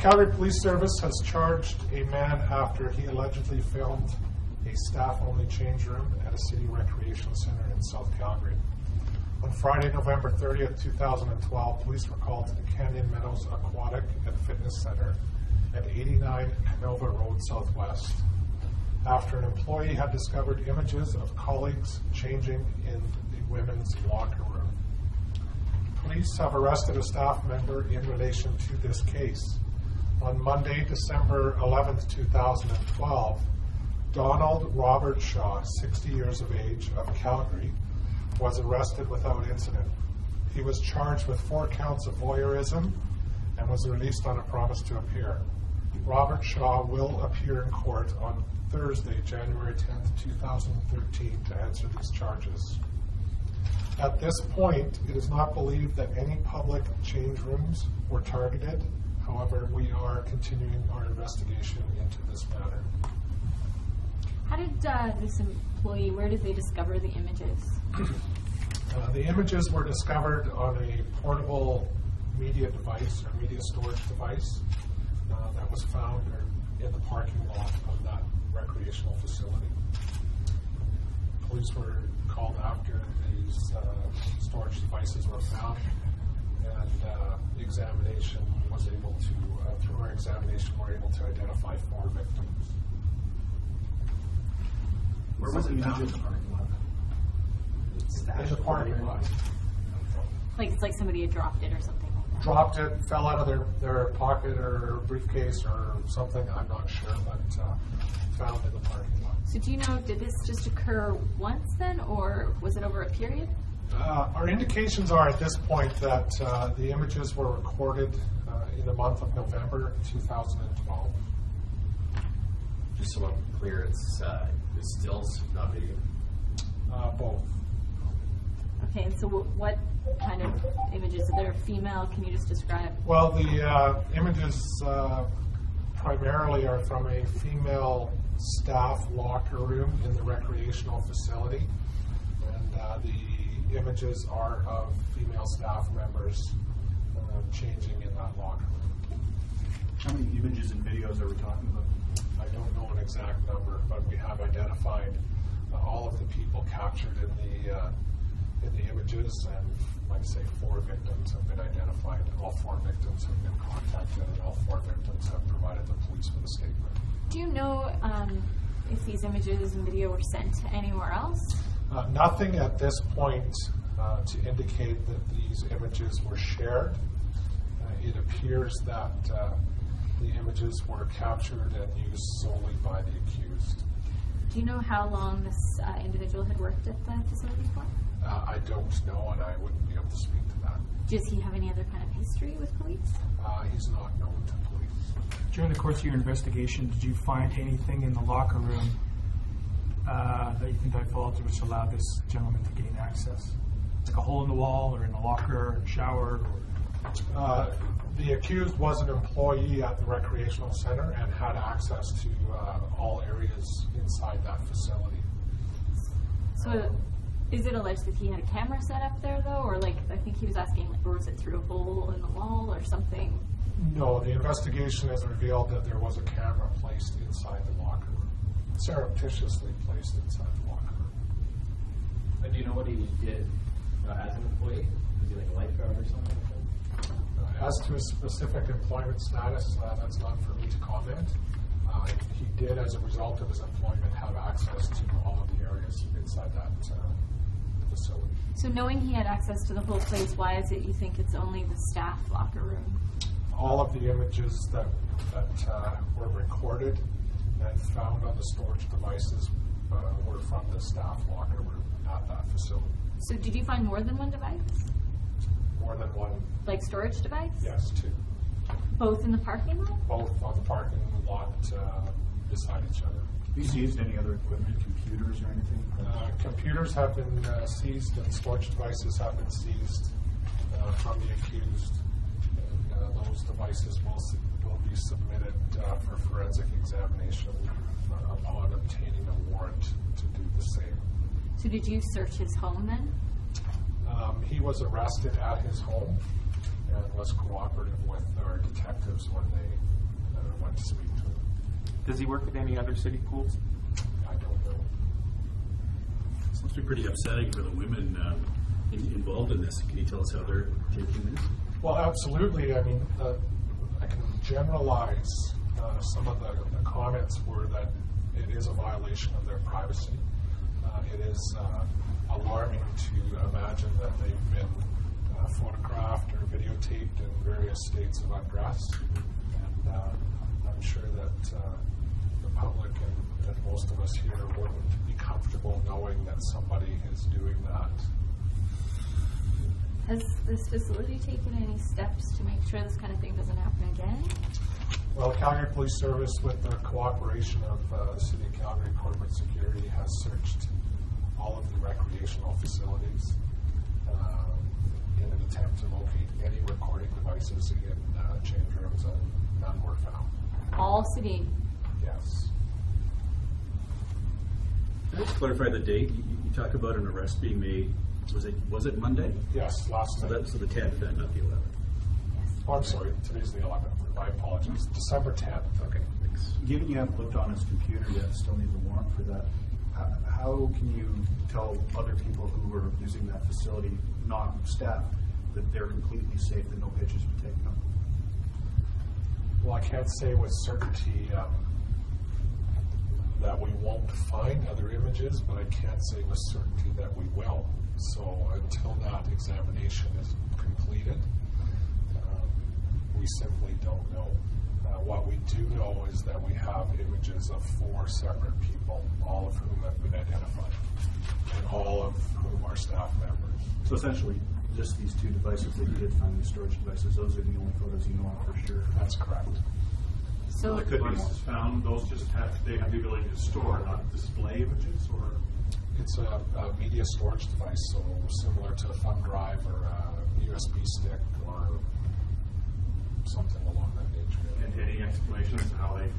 Calgary Police Service has charged a man after he allegedly filmed a staff-only change room at a city recreation center in South Calgary. On Friday, November 30th, 2012, police were called to the Meadows Aquatic and Fitness Center at 89 Canova Road Southwest after an employee had discovered images of colleagues changing in the women's locker room. Police have arrested a staff member in relation to this case. On Monday, December 11th, 2012, Donald Robertshaw, 60 years of age, of Calgary, was arrested without incident. He was charged with 4 counts of voyeurism and was released on a promise to appear. Robertshaw will appear in court on Thursday, January 10th, 2013, to answer these charges. At this point, it is not believed that any public change rooms were targeted. However, we are continuing our investigation into this matter. How did this employee, where did they discover the images? The images were discovered on a portable media device or media storage device that was found in the parking lot of that recreational facility. Police were called after these storage devices were found, and examination was able to, through our examination, we're able to identify 4 victims. Where was it found? In the parking lot? In the parking lot. Like it's like somebody had dropped it or something like that. Dropped it, fell out of their pocket or briefcase or something, I'm not sure, but found in the parking lot. So do you know, did this just occur once then, or was it over a period? Our indications are at this point that the images were recorded in the month of November 2012. Just so I'm clear, it's stills, not video? Both. Okay, and so what kind of images? Are they female? Can you just describe? Well, the images primarily are from a female staff locker room in the recreational facility, and the images are of female staff members changing in that locker room. How many images and videos are we talking about? I don't know an exact number, but we have identified all of the people captured in the images, and like I say, 4 victims have been identified. All 4 victims have been contacted, and all 4 victims have provided the police with a statement. Do you know if these images and video were sent anywhere else? Nothing at this point to indicate that these images were shared. It appears that the images were captured and used solely by the accused. Do you know how long this individual had worked at the facility for? I don't know, and I wouldn't be able to speak to that. Does he have any other kind of history with police? He's not known to police. During the course of your investigation, did you find anything in the locker room that you think divulged which allowed this gentleman to gain access? Like a hole in the wall, or in the locker, or in the shower? The accused was an employee at the recreational center and had access to all areas inside that facility. So is it alleged that he had a camera set up there, though? Or like, I think he was asking, like, was it through a hole in the wall or something? No, the investigation has revealed that there was a camera placed inside the locker room, surreptitiously placed inside the locker room. And do you know what he did as an employee? Was he like a lifeguard or something? As to his specific employment status, that's not for me to comment. He did, as a result of his employment, have access to all of the areas inside that facility. So knowing he had access to the whole place, why is it you think it's only the staff locker room? All of the images that were recorded and found on the storage devices were from the staff locker room at that facility. So did you find more than one device? More than one. Like storage device? Yes, 2. Both in the parking lot? Both on the parking lot beside each other. Have you seized any other equipment, computers or anything? Computers have been seized, and storage devices have been seized from the accused. And those devices will be submitted for forensic examination upon obtaining a warrant to do the same. So did you search his home then? He was arrested at his home and was cooperative with our detectives when they and went to speak to him. Does he work at any other city pools? I don't know. This must be pretty upsetting for the women involved in this. Can you tell us how they're taking this? Well, absolutely. I mean, I can generalize. Some of the comments were that it is a violation of their privacy. It is alarming to imagine that they've been photographed or videotaped in various states of undress. And I'm sure that the public and most of us here wouldn't be comfortable knowing that somebody is doing that. Has this facility taken any steps to make sure this kind of thing doesn't happen again? Well, the Calgary Police Service, with the cooperation of the City of Calgary Corporate Security, has searched all of the recreational facilities in an attempt to locate any recording devices in change rooms, and none were found. All city. Yes. Can I just clarify the date? You talk about an arrest being made. Was it Monday? Yes, last So night. that's the 10th then, not the 11th. Oh, I'm sorry, today's the 11th. I apologize. December 10th. Okay, thanks. Given you haven't looked on his computer yet, still need the warrant for that, how can you tell other people who are using that facility, not staff, that they're completely safe, that no pictures were taken of? Well, I can't say with certainty that we won't find other images, but I can't say with certainty that we will. So until that examination is completed, we simply don't know. What we do know is that we have images of 4 separate people, all of whom have been identified, and all of whom are staff members. So essentially, just these 2 devices that you did find, these storage devices, those are the only photos you know of for sure. That's correct. So It could be more. Devices found, those just they have the ability to store, not display images, or? It's a media storage device, so similar to a thumb drive or a USB stick or something along that nature. And any explanation as to how they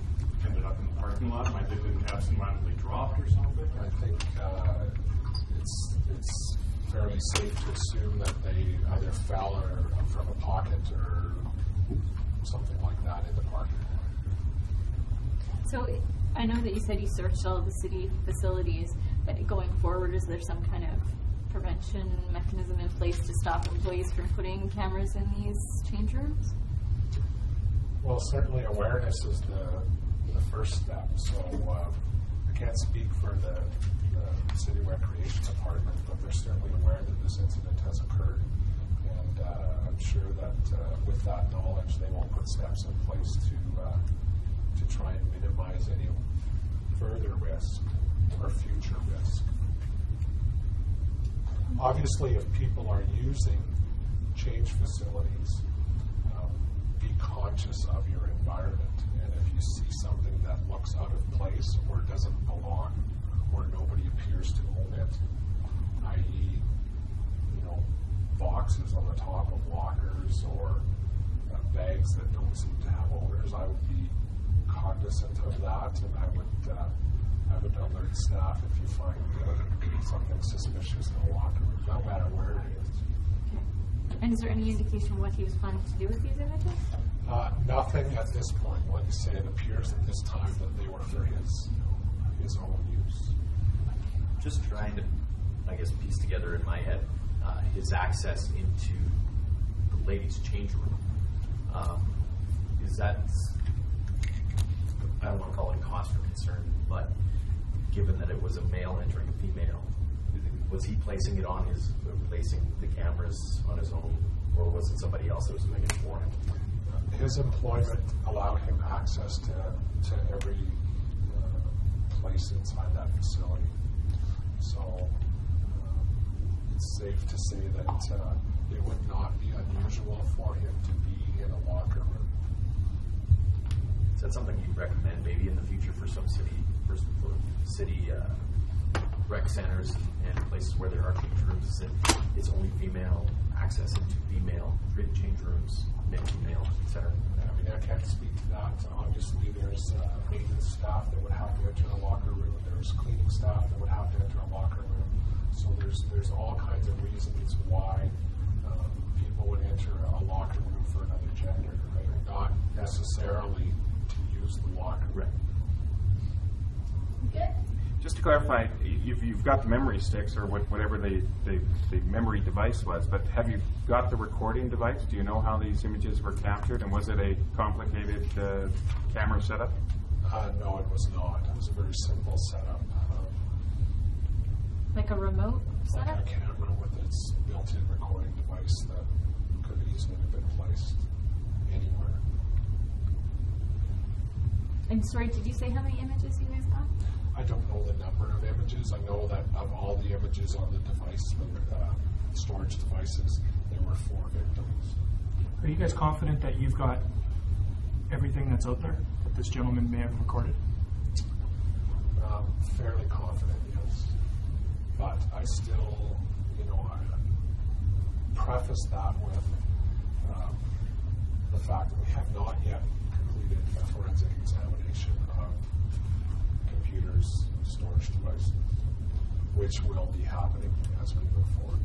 ended up in the parking lot? Might they been absentmindedly dropped or something? I think it's fairly safe to assume that they either fell or from a pocket or something like that in the parking lot. So I know that you said you searched all of the city facilities, but going forward, is there some kind of prevention mechanism in place to stop employees from putting cameras in these change rooms? Well, certainly awareness is the first step. So I can't speak for the city recreation department, but they're certainly aware that this incident has occurred. And I'm sure that with that knowledge, they will put steps in place to try and minimize any further risk or future risk. Obviously, if people are using change facilities, be conscious of your environment. And if you see something that looks out of place or doesn't belong or nobody appears to own it, i.e., boxes on the top of lockers or bags that don't seem to have owners, I would be cognizant of that, and I would alert staff if you find something suspicious in a locker room, no matter where it is. And is there any indication what he was planning to do with these images? Nothing at this point. Like I say, it appears at this time that they were for his own use. Just trying to, I guess, piece together in my head his access into the ladies' change room. Is that, I don't want to call it a cause for concern, but given that it was a male entering a female, was he placing the cameras on his own, or was it somebody else that was doing it for him? His employment allowed him access to every place inside that facility. So it's safe to say that it would not be unusual for him to be in a locker room. Is that something you'd recommend maybe in the future for some city rec centers and places where there are change rooms, is that it's only female access into female change rooms, male, female, etc.? I mean, I can't speak to that. Obviously, there's maintenance staff that would have to enter a locker room. There's cleaning staff that would have to enter a locker room. So there's all kinds of reasons why people would enter a locker room for another gender, right? Not necessarily to use the locker. Right. Good. Just to clarify, you've got the memory sticks or whatever the memory device was, but have you got the recording device? Do you know how these images were captured, and was it a complicated camera setup? No, it was not. It was a very simple setup. Like a remote Like setup? a camera with its built-in recording device that could easily have been placed anywhere. And sorry, did you say how many images you guys got? I don't know the number of images. I know that of all the images on the device, the storage devices, there were 4 victims. Are you guys confident that you've got everything that's out there that this gentleman may have recorded? Fairly confident, yes. But I still, I preface that with the fact that we have not yet completed a forensic examination of computers, storage devices, which will be happening as we move forward.